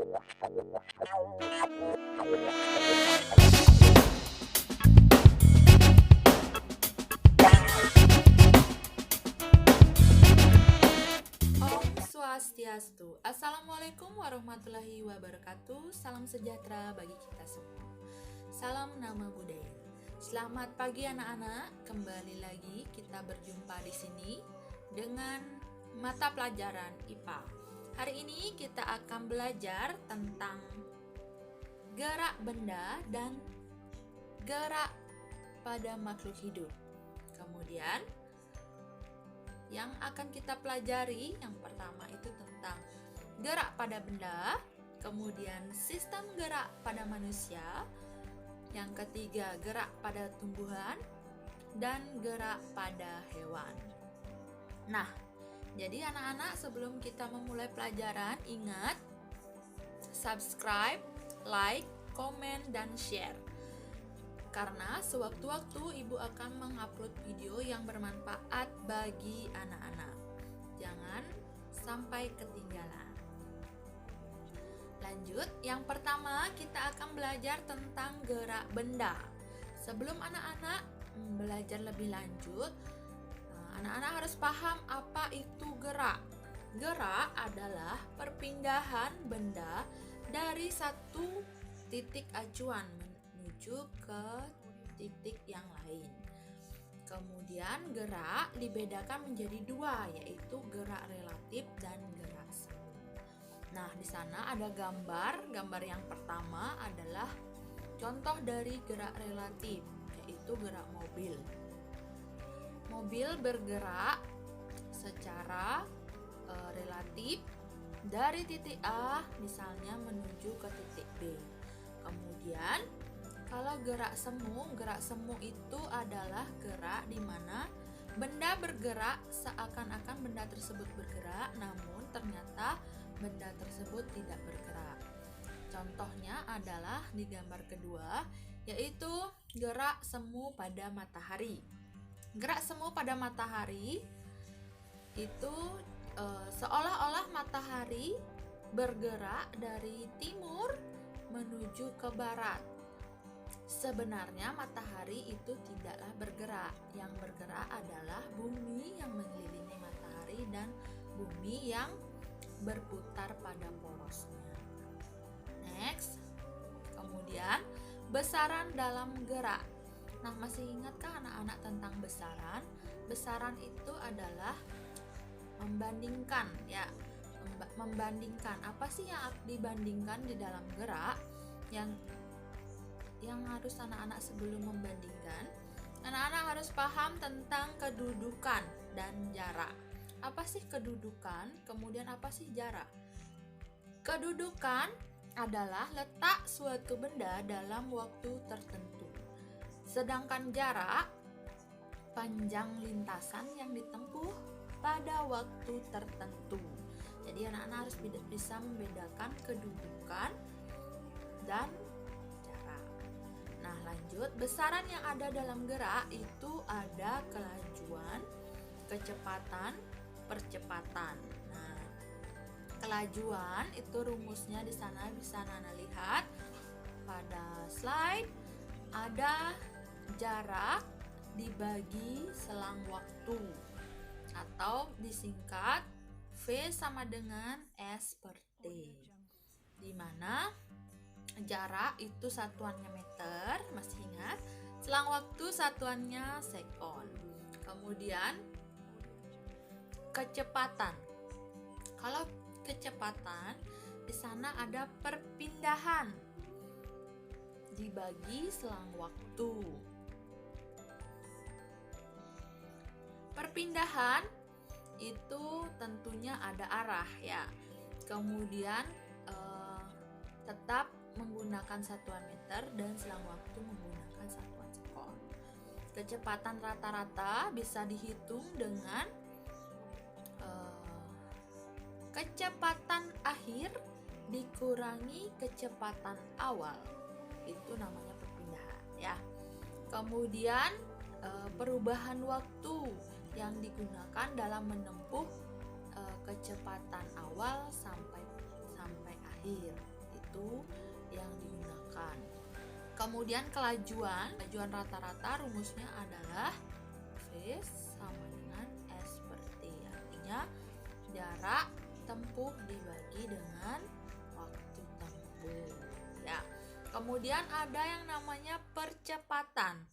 Om Swastiastu. Assalamualaikum warahmatullahi wabarakatuh. Salam sejahtera bagi kita semua. Salam nama budaya. Selamat pagi anak-anak. Kembali lagi kita berjumpa di sini dengan mata pelajaran IPA. Hari ini kita akan belajar tentang gerak benda dan gerak pada makhluk hidup. Kemudian yang akan kita pelajari yang pertama itu tentang gerak pada benda, kemudian sistem gerak pada manusia, yang ketiga gerak pada tumbuhan, dan gerak pada hewan. Nah, jadi anak-anak sebelum kita memulai pelajaran, ingat subscribe, like, komen, dan share. Karena sewaktu-waktu ibu akan mengupload video yang bermanfaat bagi anak-anak. Jangan sampai ketinggalan. Lanjut, yang pertama kita akan belajar tentang gerak benda. Sebelum anak-anak belajar lebih lanjut, anak-anak harus paham apa itu gerak. Gerak adalah perpindahan benda dari satu titik acuan menuju ke titik yang lain. Kemudian gerak dibedakan menjadi dua, yaitu gerak relatif dan gerak semu. Nah, di sana ada gambar. Gambar yang pertama adalah contoh dari gerak relatif, yaitu gerak mobil. Mobil bergerak secara relatif dari titik A misalnya menuju ke titik B. Kemudian kalau gerak semu itu adalah gerak di mana benda bergerak seakan-akan benda tersebut bergerak, namun ternyata benda tersebut tidak bergerak. Contohnya adalah di gambar kedua, yaitu gerak semu pada matahari. Gerak semu pada matahari itu seolah-olah matahari bergerak dari timur menuju ke barat. Sebenarnya matahari itu tidaklah bergerak. Yang bergerak adalah bumi yang mengelilingi matahari dan bumi yang berputar pada porosnya. Next. Kemudian besaran dalam gerak. Nah, masih ingatkah anak-anak tentang besaran? Besaran itu adalah membandingkan, ya. Membandingkan apa sih yang dibandingkan di dalam gerak? Yang harus anak-anak sebelum membandingkan, anak-anak harus paham tentang kedudukan dan jarak. Apa sih kedudukan? Kemudian apa sih jarak? Kedudukan adalah letak suatu benda dalam waktu tertentu. Sedangkan jarak, panjang lintasan yang ditempuh pada waktu tertentu. Jadi anak-anak harus bisa membedakan kedudukan dan jarak. Nah, lanjut, besaran yang ada dalam gerak itu ada kelajuan, kecepatan, percepatan. Nah, kelajuan itu rumusnya di sana bisa anak-anak lihat pada slide. Ada jarak dibagi selang waktu atau disingkat V sama dengan S per T, di mana jarak itu satuannya meter, masih ingat? Selang waktu satuannya sekon. Kemudian kecepatan. Kalau kecepatan di sana ada perpindahan dibagi selang waktu. Perpindahan itu tentunya ada arah, ya. Kemudian tetap menggunakan satuan meter dan selang waktu menggunakan satuan sekon. Kecepatan rata-rata bisa dihitung dengan kecepatan akhir dikurangi kecepatan awal. Itu namanya perpindahan, ya. Kemudian perubahan waktu yang digunakan dalam menempuh kecepatan awal sampai akhir. Kemudian kelajuan rata-rata rumusnya adalah V sama dengan S per T. Artinya jarak tempuh dibagi dengan waktu tempuh. Ya. Kemudian ada yang namanya percepatan.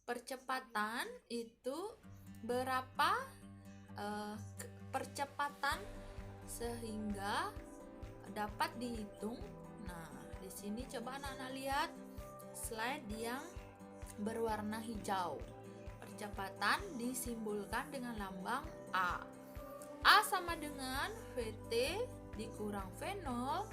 Percepatan itu berapa percepatan sehingga dapat dihitung. Nah, di sini coba anak-anak lihat slide yang berwarna hijau. Percepatan disimbolkan dengan lambang A. A sama dengan VT dikurang V0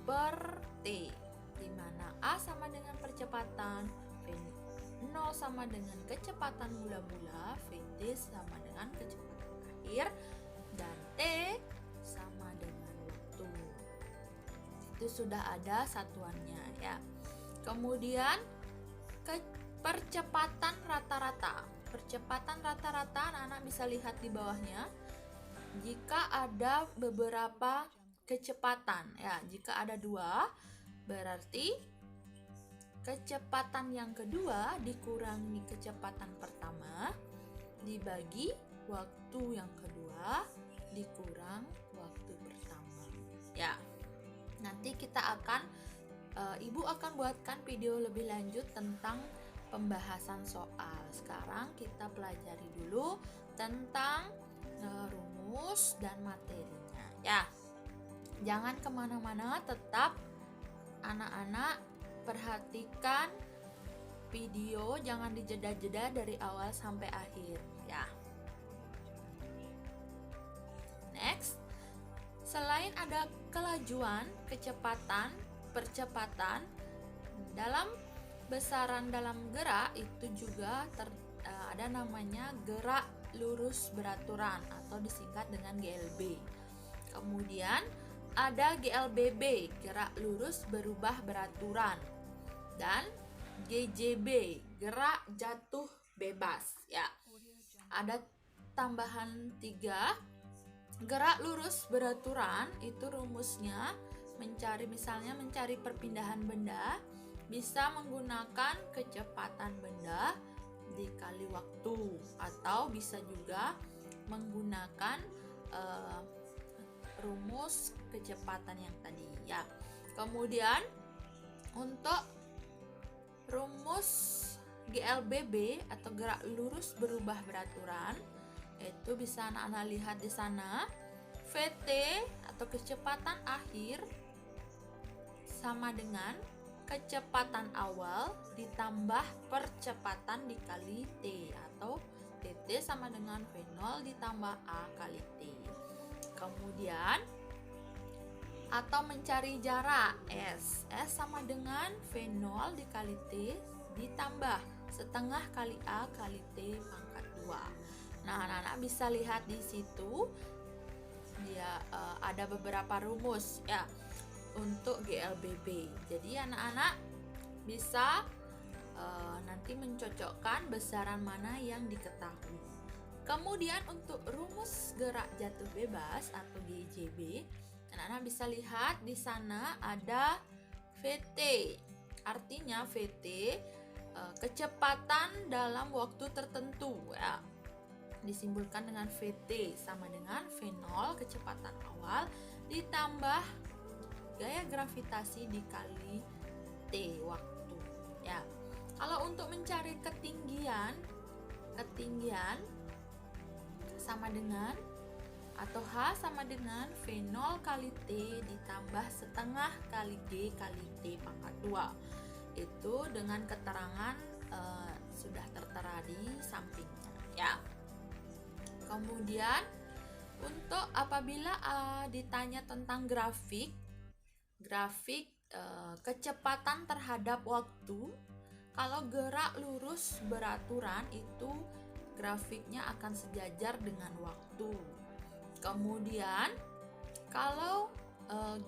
per T, di mana A sama dengan percepatan, V0 sama dengan kecepatan mula-mula, VT sama dengan kecepatan akhir, dan T sama dengan waktu. Itu sudah ada satuannya ya. Kemudian percepatan rata-rata. Percepatan rata-rata anak-anak bisa lihat di bawahnya. Jika ada beberapa kecepatan ya, jika ada 2 berarti kecepatan yang kedua dikurangi kecepatan pertama dibagi waktu yang kedua dikurang waktu pertama ya. Nanti kita akan Ibu akan buatkan video lebih lanjut tentang pembahasan soal. Sekarang kita pelajari dulu tentang rumus dan materinya ya. Jangan kemana-mana, tetap anak-anak perhatikan video, jangan dijeda-jeda dari awal sampai akhir ya. Next, selain ada kelajuan, kecepatan, percepatan, dalam besaran dalam gerak itu juga ada namanya gerak lurus beraturan atau disingkat dengan GLB. Kemudian ada GLBB, gerak lurus berubah beraturan, dan GJB, gerak jatuh bebas ya. Ada tambahan 3. Gerak lurus beraturan itu rumusnya mencari perpindahan benda bisa menggunakan kecepatan benda dikali waktu, atau bisa juga menggunakan rumus kecepatan yang tadi ya. Kemudian untuk rumus GLBB atau gerak lurus berubah beraturan itu bisa anak-anak lihat di sana. VT atau kecepatan akhir sama dengan kecepatan awal ditambah percepatan dikali T, atau TT sama dengan V0 ditambah A kali T. Kemudian atau mencari jarak S sama dengan V0 dikali T ditambah setengah kali A kali T pangkat 2. Nah, anak-anak bisa lihat di situ dia ada beberapa rumus ya untuk GLBB. Jadi anak-anak bisa nanti mencocokkan besaran mana yang diketahui. Kemudian untuk rumus gerak jatuh bebas atau GJB, anak-anak bisa lihat di sana ada VT. Artinya VT kecepatan dalam waktu tertentu ya. Disimbolkan dengan VT sama dengan V0 kecepatan awal ditambah gaya gravitasi dikali T waktu ya. Kalau untuk mencari ketinggian sama dengan atau H sama dengan V0 kali T ditambah setengah kali G kali T pangkat 2. Itu dengan keterangan sudah tertera di sampingnya ya. Kemudian untuk apabila ditanya tentang grafik kecepatan terhadap waktu, kalau gerak lurus beraturan itu grafiknya akan sejajar dengan waktu. Kemudian kalau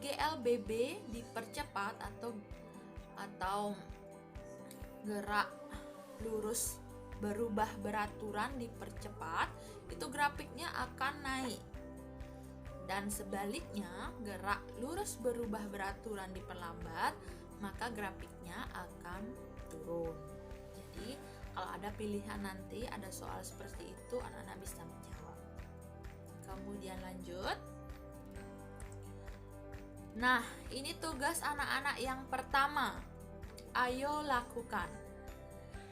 GLBB dipercepat atau gerak lurus berubah beraturan dipercepat, itu grafiknya akan naik. Dan sebaliknya, gerak lurus berubah beraturan diperlambat, maka grafiknya akan turun. Jadi kalau ada pilihan nanti ada soal seperti itu, anak-anak bisa menjawab. Kemudian lanjut. Nah, ini tugas anak-anak yang pertama. Ayo lakukan.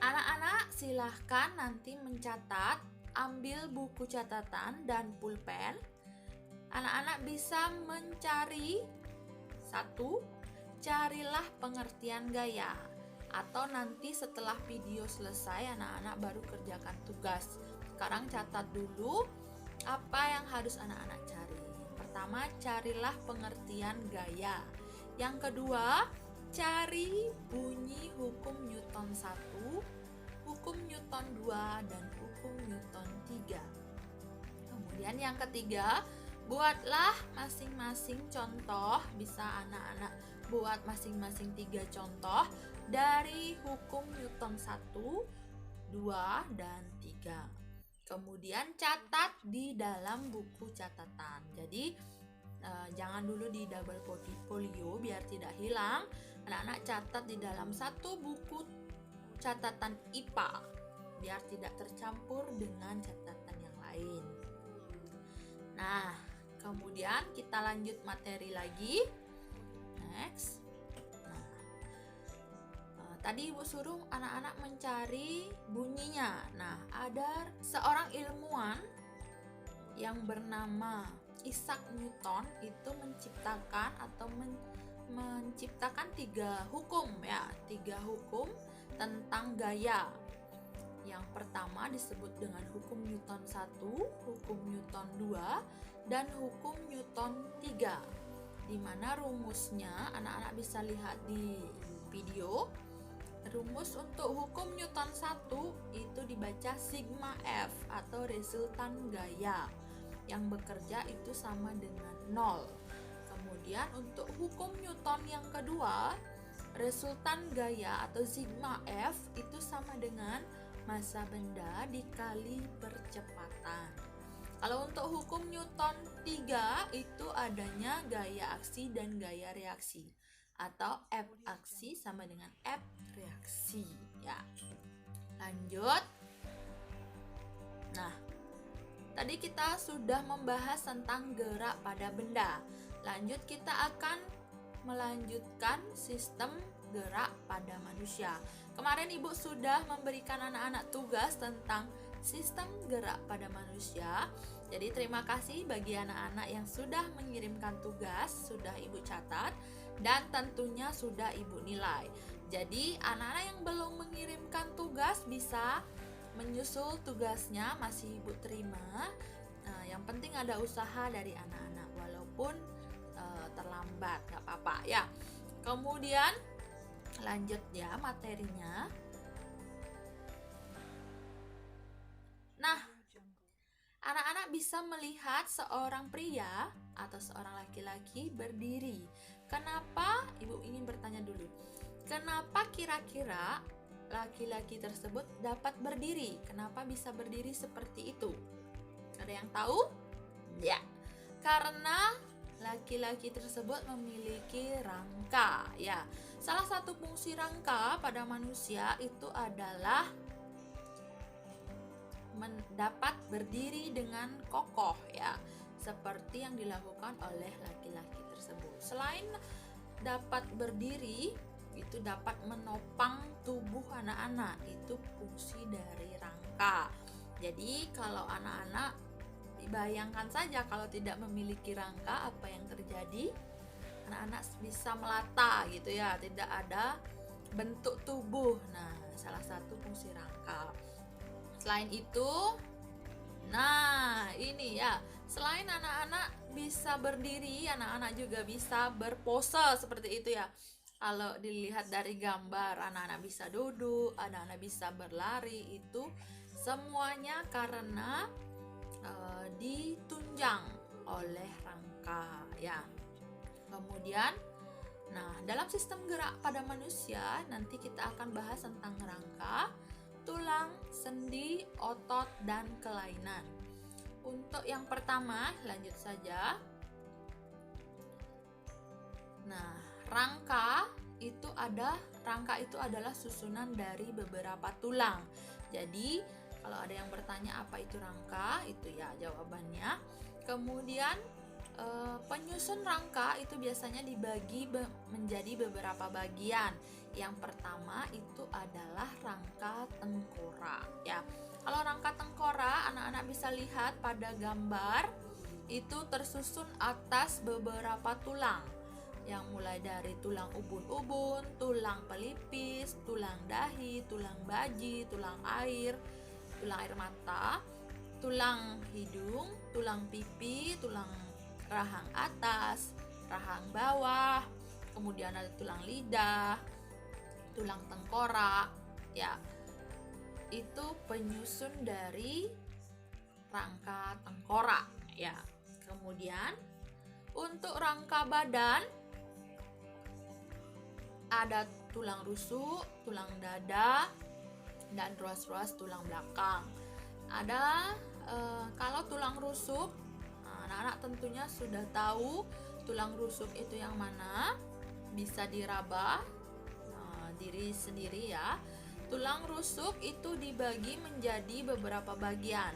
Anak-anak silahkan nanti mencatat, ambil buku catatan dan pulpen. Anak-anak bisa mencari satu, carilah pengertian gaya. Atau nanti setelah video selesai anak-anak baru kerjakan tugas. Sekarang catat dulu apa yang harus anak-anak cari. Pertama, carilah pengertian gaya. Yang kedua, cari bunyi hukum Newton 1, hukum Newton 2, dan hukum Newton 3. Kemudian yang ketiga, buatlah masing-masing contoh. Bisa anak-anak buat masing-masing 3 contoh dari hukum Newton 1, 2, dan 3. Kemudian catat di dalam buku catatan. Jadi jangan dulu di double folio biar tidak hilang. Anak-anak catat di dalam satu buku catatan IPA biar tidak tercampur dengan catatan yang lain. Nah, kemudian kita lanjut materi lagi. Next. Tadi Ibu suruh anak-anak mencari bunyinya. Nah, ada seorang ilmuwan yang bernama Isaac Newton itu menciptakan 3 hukum ya, 3 hukum tentang gaya. Yang pertama disebut dengan hukum Newton 1, hukum Newton 2, dan hukum Newton 3. Di mana rumusnya anak-anak bisa lihat di video. Rumus untuk hukum Newton 1 itu dibaca sigma F atau resultan gaya. Yang bekerja itu sama dengan 0. Kemudian untuk hukum Newton yang kedua, resultan gaya atau sigma F itu sama dengan massa benda dikali percepatan. Kalau untuk hukum Newton 3 itu adanya gaya aksi dan gaya reaksi, atau F aksi sama dengan F reaksi ya. Lanjut. Nah, tadi kita sudah membahas tentang gerak pada benda. Lanjut kita akan melanjutkan sistem gerak pada manusia. Kemarin Ibu sudah memberikan anak-anak tugas tentang sistem gerak pada manusia. Jadi terima kasih bagi anak-anak yang sudah mengirimkan tugas, sudah Ibu catat, dan tentunya sudah Ibu nilai. Jadi anak-anak yang belum mengirimkan tugas bisa menyusul tugasnya, masih Ibu terima. Nah, yang penting ada usaha dari anak-anak walaupun terlambat, gak apa-apa ya. Kemudian lanjut ya materinya. Nah, anak-anak bisa melihat seorang pria atau seorang laki-laki berdiri. Kenapa? Ibu ingin bertanya dulu. Kenapa kira-kira laki-laki tersebut dapat berdiri? Kenapa bisa berdiri seperti itu? Ada yang tahu? Ya, karena laki-laki tersebut memiliki rangka. Ya, salah satu fungsi rangka pada manusia itu adalah dapat berdiri dengan kokoh ya, seperti yang dilakukan oleh laki-laki tersebut. Selain dapat berdiri, itu dapat menopang tubuh anak-anak, itu fungsi dari rangka. Jadi kalau anak-anak bayangkan saja kalau tidak memiliki rangka, apa yang terjadi? Anak-anak bisa melata gitu ya, tidak ada bentuk tubuh. Nah, salah satu fungsi rangka. Selain itu, nah ini ya, selain anak-anak bisa berdiri, anak-anak juga bisa berpose seperti itu ya. Kalau dilihat dari gambar, anak-anak bisa duduk, anak-anak bisa berlari, itu semuanya karena ditunjang oleh rangka ya. Kemudian, nah dalam sistem gerak pada manusia nanti kita akan bahas tentang rangka, tulang, sendi, otot, dan kelainan. Untuk yang pertama, lanjut saja. Nah, rangka itu ada rangka itu adalah susunan dari beberapa tulang. Jadi kalau ada yang bertanya apa itu rangka, itu ya jawabannya. Kemudian penyusun rangka itu biasanya dibagi menjadi beberapa bagian. Yang pertama itu adalah rangka tengkorak ya. Kalau rangka tengkorak, anak-anak bisa lihat pada gambar itu tersusun atas beberapa tulang, yang mulai dari tulang ubun-ubun, tulang pelipis, tulang dahi, tulang baji, tulang air mata, tulang hidung, tulang pipi, tulang rahang atas, rahang bawah, kemudian ada tulang lidah, tulang tengkorak ya. Itu penyusun dari rangka tengkorak ya. Kemudian untuk rangka badan ada tulang rusuk, tulang dada, dan ruas-ruas tulang belakang. Ada kalau tulang rusuk, anak-anak tentunya sudah tahu tulang rusuk itu yang mana, bisa diraba diri sendiri ya. Tulang rusuk itu dibagi menjadi beberapa bagian.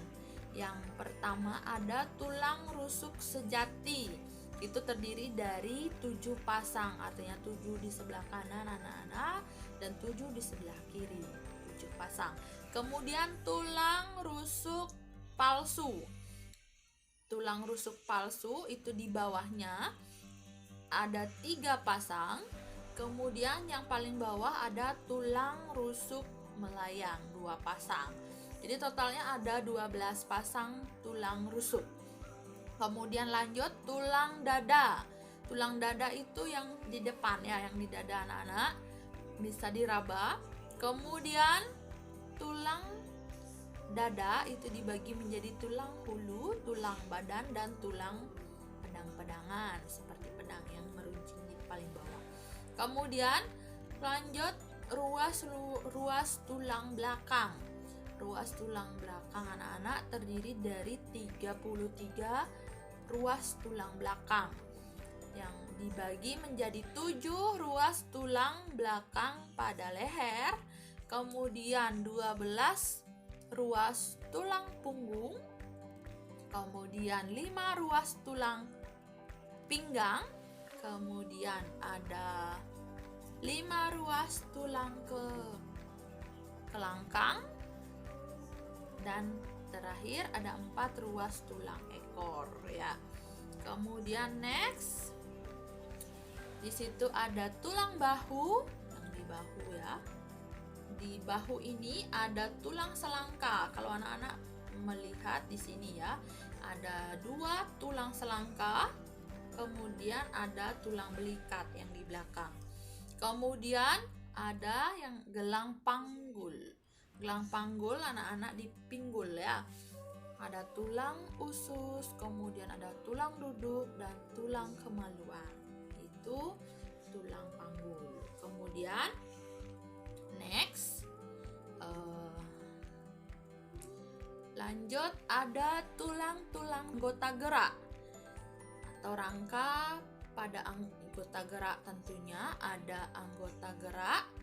Yang pertama ada tulang rusuk sejati. Itu terdiri dari 7 pasang, artinya 7 di sebelah kanan anak-anak dan 7 di sebelah kiri, 7 pasang. Kemudian tulang rusuk palsu. Tulang rusuk palsu itu di bawahnya ada 3 pasang. Kemudian yang paling bawah ada tulang rusuk melayang, 2 pasang. Jadi totalnya ada 12 pasang tulang rusuk. Kemudian lanjut tulang dada. Tulang dada itu yang di depan ya, yang di dada anak-anak, bisa diraba. Kemudian tulang dada itu dibagi menjadi tulang hulu, tulang badan, dan tulang pedang-pedangan, seperti pedang yang meruncing di paling bawah. Kemudian lanjut ruas tulang belakang. Ruas tulang belakang anak-anak terdiri dari 33 ruas tulang belakang yang dibagi menjadi 7 ruas tulang belakang pada leher, kemudian 12 ruas tulang punggung, kemudian 5 ruas tulang pinggang, kemudian ada 5 ruas tulang kelangkang, dan terakhir ada 4 ruas tulang ekor ya. Kemudian next, di situ ada tulang bahu, yang di bahu ya. Di bahu ini ada tulang selangka. Kalau anak-anak melihat di sini ya, ada 2 tulang selangka, kemudian ada tulang belikat yang di belakang. Kemudian ada yang gelang panggul. Gelang panggul anak-anak di pinggul ya. Ada tulang usus, kemudian ada tulang duduk dan tulang kemaluan. Itu tulang panggul. Kemudian next, lanjut ada tulang-tulang anggota gerak atau rangka pada anggota gerak. Tentunya ada anggota gerak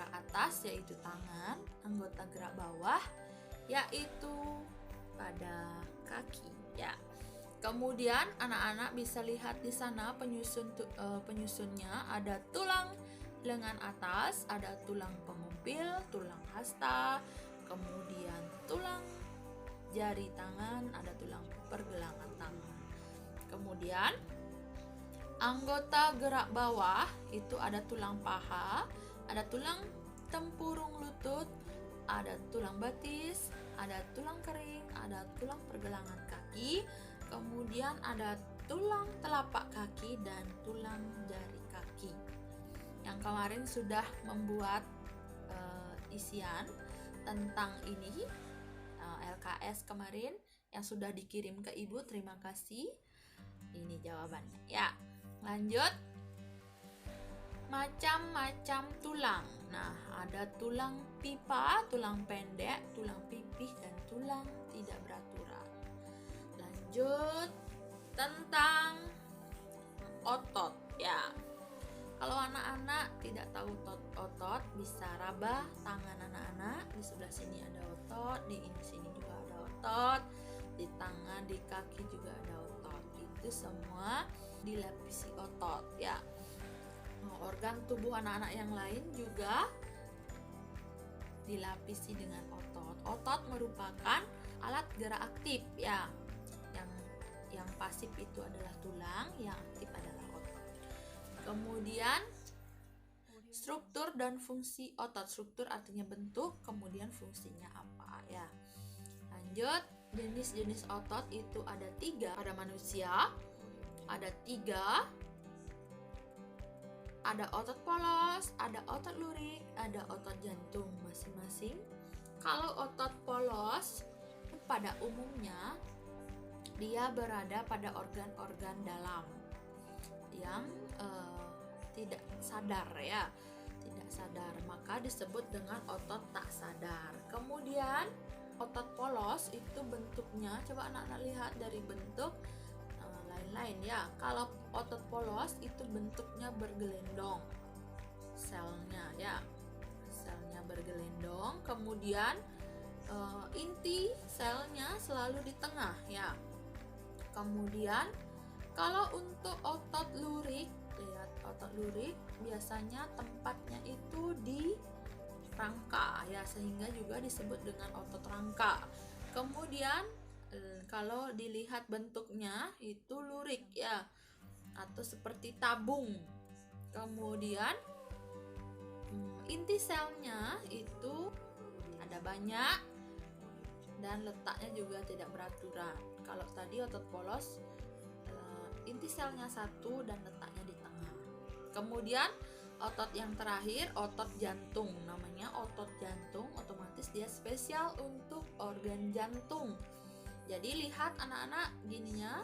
atas yaitu tangan, anggota gerak bawah yaitu pada kaki ya. Kemudian anak-anak bisa lihat di sana penyusunnya, ada tulang lengan atas, ada tulang pengumpil, tulang hasta, kemudian tulang jari tangan, ada tulang pergelangan tangan. Kemudian anggota gerak bawah itu ada tulang paha, ada tulang tempurung lutut, ada tulang betis, ada tulang kering, ada tulang pergelangan kaki, kemudian ada tulang telapak kaki dan tulang jari kaki. Yang kemarin sudah membuat isian tentang ini, LKS kemarin yang sudah dikirim ke ibu, terima kasih. Ini jawabannya ya. Lanjut, macam-macam tulang. Nah, ada tulang pipa, tulang pendek, tulang pipih, dan tulang tidak beraturan. Lanjut tentang otot ya. Kalau anak-anak tidak tahu otot, bisa raba tangan anak-anak. Di sebelah sini ada otot, di sini juga ada otot, di tangan, di kaki juga ada otot. Itu semua dilapisi otot ya. Organ tubuh anak-anak yang lain juga dilapisi dengan otot. Otot merupakan alat gerak aktif ya. Yang pasif itu adalah tulang, yang aktif adalah otot. Kemudian struktur dan fungsi otot. Struktur artinya bentuk, kemudian fungsinya apa ya. Lanjut, jenis-jenis otot itu ada 3 pada manusia. Ada 3. Ada otot polos, ada otot lurik, ada otot jantung masing-masing. Kalau otot polos pada umumnya dia berada pada organ-organ dalam yang tidak sadar ya, tidak sadar, maka disebut dengan otot tak sadar. Kemudian otot polos itu bentuknya, coba anak-anak lihat dari bentuk lain-lain ya. Kalau otot polos itu bentuknya bergelendong, selnya ya, selnya bergelendong. Kemudian inti selnya selalu di tengah ya. Kemudian kalau untuk otot lurik, lihat otot lurik biasanya tempatnya itu di rangka ya, sehingga juga disebut dengan otot rangka. Kemudian kalau dilihat bentuknya itu lurik ya, atau seperti tabung. Kemudian inti selnya itu ada banyak dan letaknya juga tidak beraturan. Kalau tadi otot polos inti selnya 1 dan letaknya di tengah. Kemudian otot yang terakhir otot jantung, namanya otot jantung, otomatis dia spesial untuk organ jantung. Jadi lihat anak-anak gininya,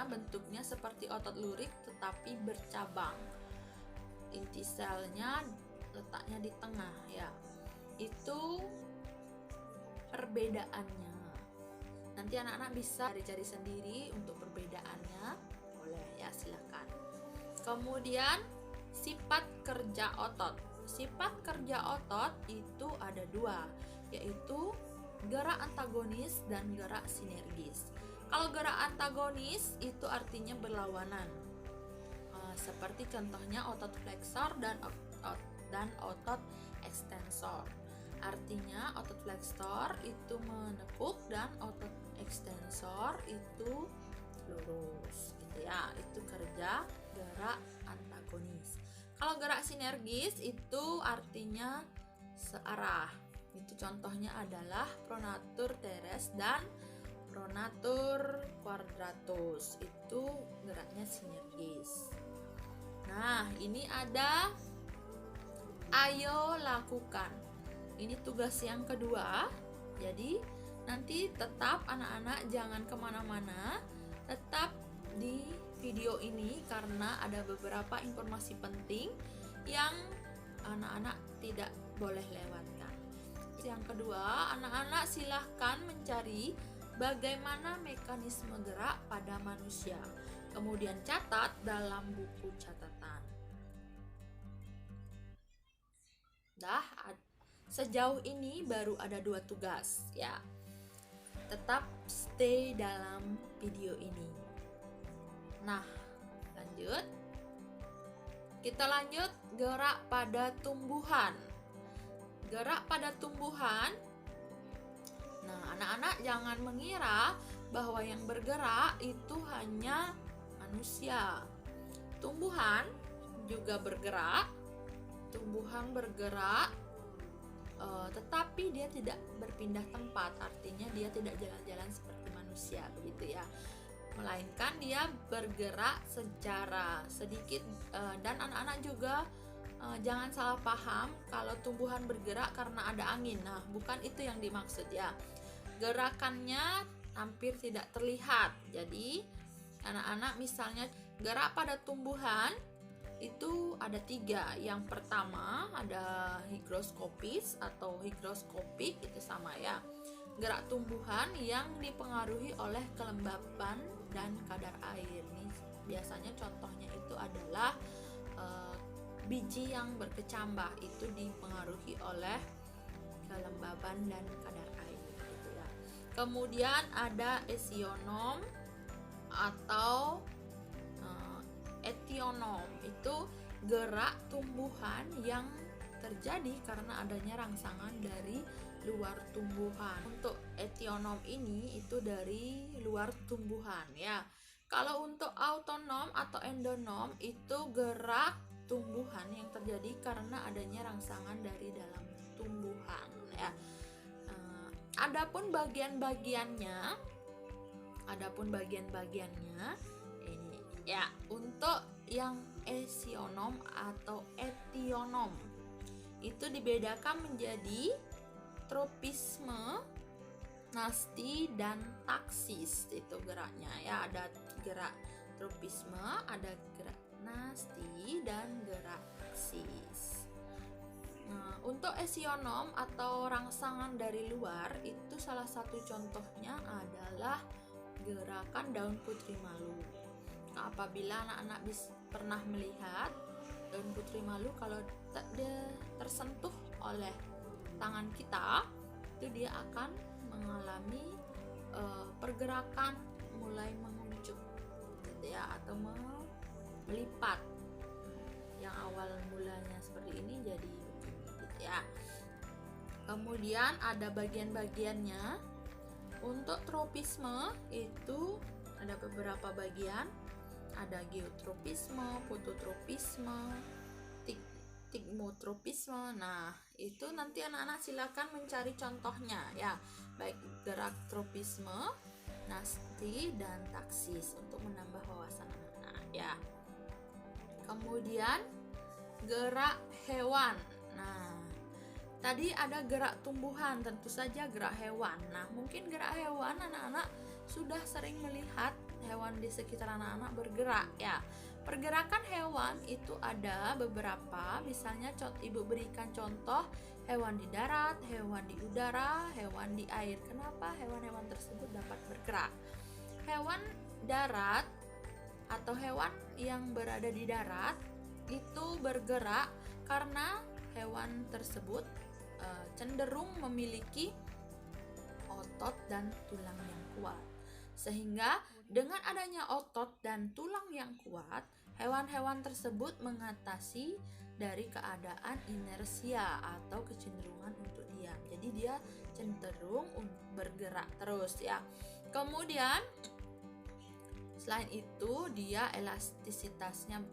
bentuknya seperti otot lurik tetapi bercabang. Inti selnya letaknya di tengah ya. Itu perbedaannya. Nanti anak-anak bisa cari-cari sendiri untuk perbedaannya, boleh ya, silakan. Kemudian sifat kerja otot. Sifat kerja otot itu ada 2, yaitu gerak antagonis dan gerak sinergis. Kalau gerak antagonis itu artinya berlawanan, seperti contohnya otot flexor dan otot ekstensor. Artinya otot flexor itu menekuk dan otot ekstensor itu lurus gitu ya. Itu kerja gerak antagonis. Kalau gerak sinergis itu artinya searah. Itu contohnya adalah pronatur teres dan pronatur quadratus. Itu geraknya sinergis. Nah, ini ada ayo lakukan. Ini tugas yang kedua. Jadi nanti tetap anak-anak jangan kemana-mana, tetap di video ini karena ada beberapa informasi penting yang anak-anak tidak boleh lewatkan. Yang kedua, anak-anak silahkan mencari bagaimana mekanisme gerak pada manusia. Kemudian catat dalam buku catatan. Sejauh ini baru ada 2 tugas ya. Tetap stay dalam video ini. Nah, lanjut. Kita lanjut gerak pada tumbuhan. Gerak pada tumbuhan. Nah, anak-anak jangan mengira bahwa yang bergerak itu hanya manusia. Tumbuhan juga bergerak. Tumbuhan bergerak, tetapi dia tidak berpindah tempat, artinya dia tidak jalan-jalan seperti manusia begitu ya, melainkan dia bergerak secara sedikit. Dan anak-anak juga jangan salah paham kalau tumbuhan bergerak karena ada angin. Nah, bukan itu yang dimaksud ya. Gerakannya hampir tidak terlihat. Jadi anak-anak misalnya gerak pada tumbuhan itu ada 3. Yang pertama ada higroskopis atau higroskopik, itu sama ya. Gerak tumbuhan yang dipengaruhi oleh kelembapan dan kadar air. Ini biasanya contohnya itu adalah biji yang berkecambah, itu dipengaruhi oleh kelembaban dan kadar air gitu ya. Kemudian ada esionom atau etionom, itu gerak tumbuhan yang terjadi karena adanya rangsangan dari luar tumbuhan. Untuk etionom ini itu dari luar tumbuhan ya. Kalau untuk autonom atau endonom itu gerak tumbuhan yang terjadi karena adanya rangsangan dari dalam tumbuhan ya. Adapun bagian-bagiannya ini ya, untuk yang esionom atau etionom itu dibedakan menjadi tropisme, nasti, dan taksis. Itu geraknya ya, ada gerak tropisme, ada gerak nasti, dan gerak taksis. Nah, untuk esionom atau rangsangan dari luar itu salah satu contohnya adalah gerakan daun putri malu. Nah, apabila anak-anak pernah melihat daun putri malu, kalau tersentuh oleh tangan kita, itu dia akan mengalami pergerakan mulai menguncup gitu ya, atau melipat. Yang awal mulanya seperti ini jadi begini gitu ya. Kemudian ada bagian-bagiannya. Untuk tropisme itu ada beberapa bagian, ada geotropisme, fototropisme, stigmotropisme. Nah, itu nanti anak-anak silakan mencari contohnya ya, baik gerak tropisme, nasti, dan taksis untuk menambah wawasan anak-anak ya. Kemudian gerak hewan. Nah, tadi ada gerak tumbuhan, tentu saja gerak hewan. Nah, mungkin gerak hewan anak-anak sudah sering melihat hewan di sekitar anak-anak bergerak ya. Pergerakan hewan itu ada beberapa, misalnya Ibu berikan contoh hewan di darat, hewan di udara, hewan di air. Kenapa hewan-hewan tersebut dapat bergerak? Hewan darat atau hewan yang berada di darat itu bergerak karena hewan tersebut cenderung memiliki otot dan tulang yang kuat. Sehingga dengan adanya otot dan tulang yang kuat, hewan-hewan tersebut mengatasi dari keadaan inersia atau kecenderungan untuk diam. Jadi dia cenderung bergerak terus ya. Kemudian selain itu dia elastisitasnya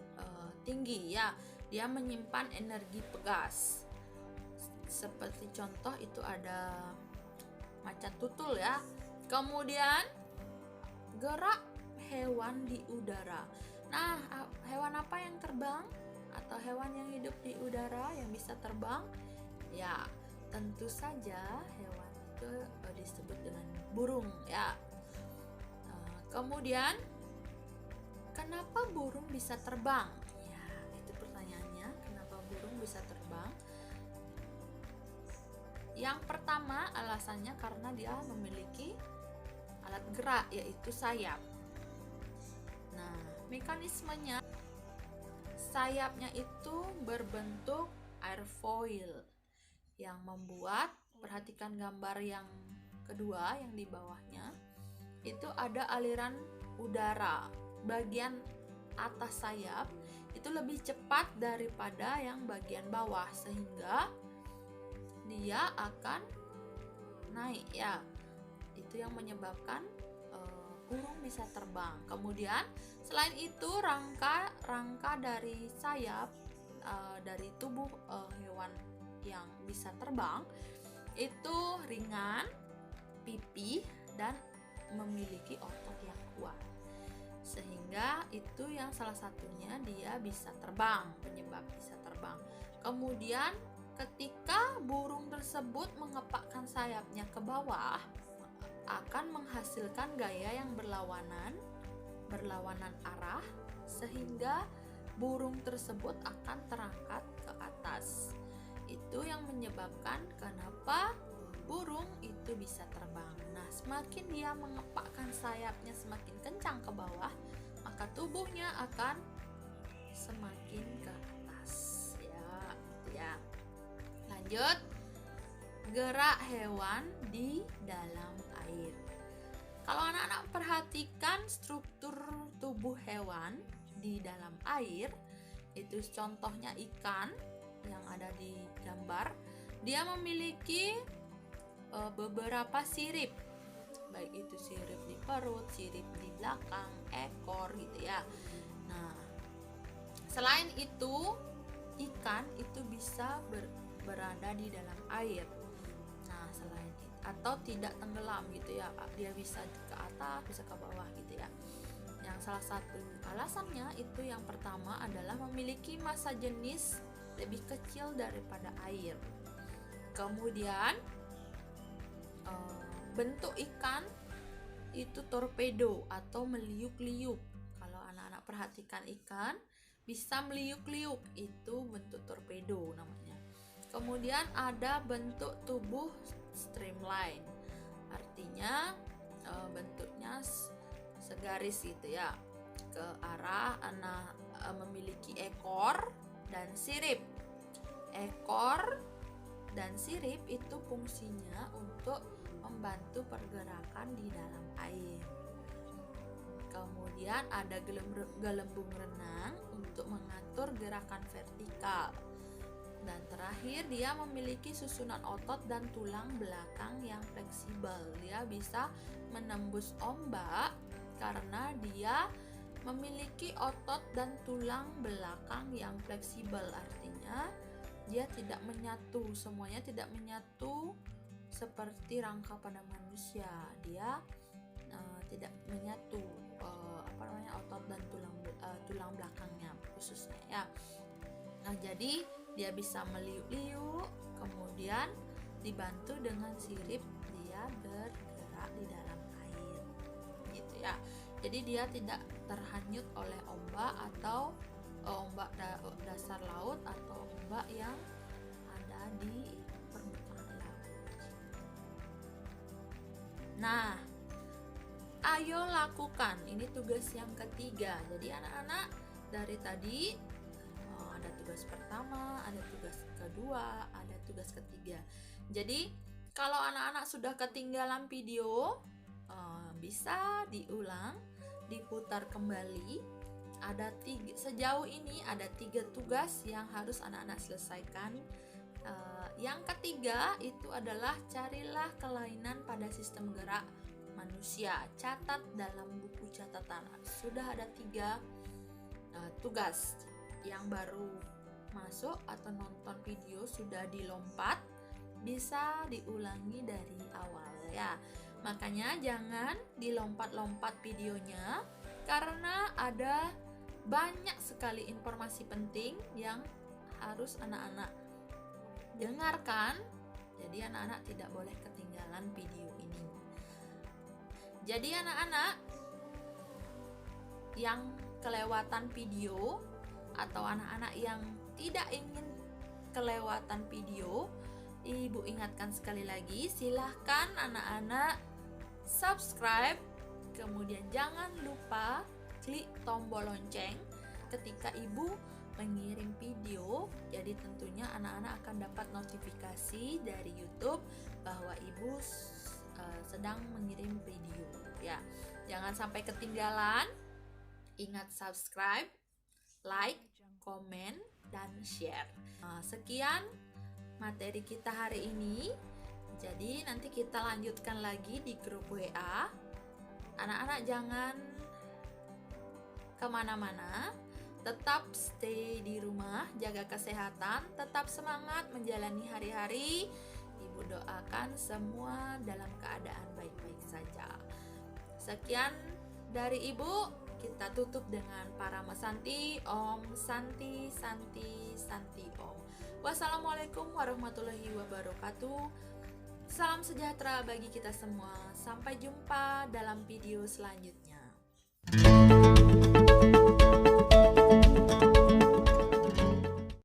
tinggi ya. Dia menyimpan energi pegas. Seperti contoh itu ada macan tutul ya. Kemudian gerak hewan di udara. Nah, hewan apa yang terbang atau hewan yang hidup di udara yang bisa terbang? Ya, tentu saja hewan itu disebut dengan burung ya. Kemudian kenapa burung bisa terbang? Ya, itu pertanyaannya, kenapa burung bisa terbang? Yang pertama alasannya karena dia memiliki alat gerak, yaitu sayap. Nah, mekanismenya, sayapnya itu berbentuk airfoil yang membuat, perhatikan gambar yang kedua yang di bawahnya, itu ada aliran udara. Bagian atas sayap itu lebih cepat daripada yang bagian bawah, sehingga dia akan naik ya. Itu yang menyebabkan burung bisa terbang. Kemudian selain itu rangka dari sayap dari tubuh hewan yang bisa terbang itu ringan, pipih, dan memiliki otot yang kuat. Sehingga itu yang salah satunya dia bisa terbang, penyebab bisa terbang. Kemudian ketika burung tersebut mengepakkan sayapnya ke bawah, akan menghasilkan gaya yang berlawanan arah, sehingga burung tersebut akan terangkat ke atas. Itu yang menyebabkan kenapa burung itu bisa terbang. Nah, semakin dia mengepakkan sayapnya semakin kencang ke bawah, maka tubuhnya akan semakin ke atas ya. Lanjut, gerak hewan di dalam air. Kalau anak-anak perhatikan struktur tubuh hewan di dalam air, itu contohnya ikan yang ada di gambar, dia memiliki beberapa sirip, baik itu sirip di perut, sirip di belakang, ekor gitu ya. Nah, selain itu ikan itu bisa berada di dalam air. Nah, selain itu, atau tidak tenggelam gitu ya, dia bisa ke atas, bisa ke bawah gitu ya. Yang salah satu alasannya itu yang pertama adalah memiliki massa jenis lebih kecil daripada air. Kemudian bentuk ikan itu torpedo atau meliuk-liuk. Kalau anak-anak perhatikan ikan bisa meliuk-liuk, itu bentuk torpedo namanya. Kemudian ada bentuk tubuh streamline, artinya bentuknya segaris gitu ya, ke arah memiliki ekor dan sirip. Ekor dan sirip itu fungsinya untuk membantu pergerakan di dalam air. Kemudian ada gelembung renang untuk mengatur gerakan vertikal. Dan terakhir, dia memiliki susunan otot dan tulang belakang yang fleksibel. Dia bisa menembus ombak karena dia memiliki otot dan tulang belakang yang fleksibel. Artinya dia tidak menyatu, semuanya tidak menyatu seperti rangka pada manusia. Dia tidak menyatu otot dan tulang belakangnya khususnya ya. Nah, jadi dia bisa meliuk-liuk, kemudian dibantu dengan sirip dia bergerak di dalam air gitu ya. Jadi dia tidak terhanyut oleh ombak atau ombak dasar laut atau ombak yang ada di permukaan laut. Nah, ayo lakukan, ini tugas yang ketiga. Jadi anak-anak dari tadi ada tugas pertama, ada tugas kedua, ada tugas ketiga. Jadi kalau anak-anak sudah ketinggalan video, bisa diulang, diputar kembali. Sejauh ini ada 3 tugas yang harus anak-anak selesaikan. Yang ketiga itu adalah carilah kelainan pada sistem gerak manusia. Catat dalam buku catatan. Sudah ada 3 tugas. Yang baru masuk atau nonton video sudah dilompat, bisa diulangi dari awal ya. Makanya jangan dilompat-lompat videonya, karena ada banyak sekali informasi penting yang harus anak-anak dengarkan. Jadi anak-anak tidak boleh ketinggalan video ini. Jadi anak-anak yang kelewatan video atau anak-anak yang tidak ingin kelewatan video, Ibu ingatkan sekali lagi, silahkan anak-anak subscribe, kemudian jangan lupa klik tombol lonceng ketika Ibu mengirim video. Jadi tentunya anak-anak akan dapat notifikasi dari YouTube bahwa Ibu sedang mengirim video ya. Jangan sampai ketinggalan. Ingat subscribe, like, komen, dan share. Sekian materi kita hari ini. Jadi nanti kita lanjutkan lagi di grup WA. Anak-anak jangan kemana-mana, tetap stay di rumah, jaga kesehatan, tetap semangat menjalani hari-hari. Ibu doakan semua dalam keadaan baik-baik saja. Sekian dari Ibu. Kita tutup dengan Parama Santi, Om Santi Santi Santi Om. Wassalamualaikum warahmatullahi wabarakatuh. Salam sejahtera bagi kita semua. Sampai jumpa dalam video selanjutnya.